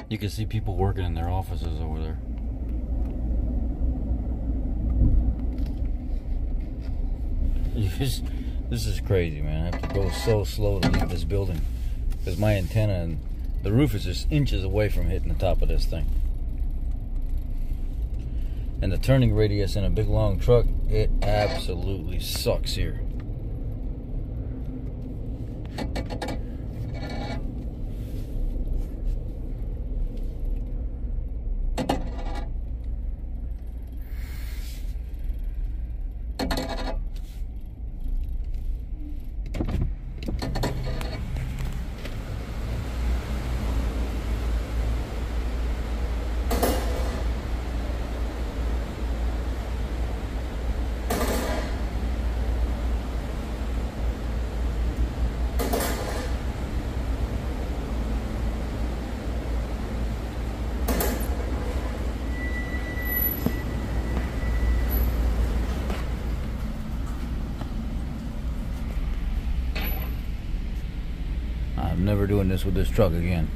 You can see people working in their offices over there. This is crazy, man. I have to go so slow to leave this building because my antenna and the roof is just inches away from hitting the top of this thing. And the turning radius in a big long truck, it absolutely sucks here. I'm never doing this with this truck again.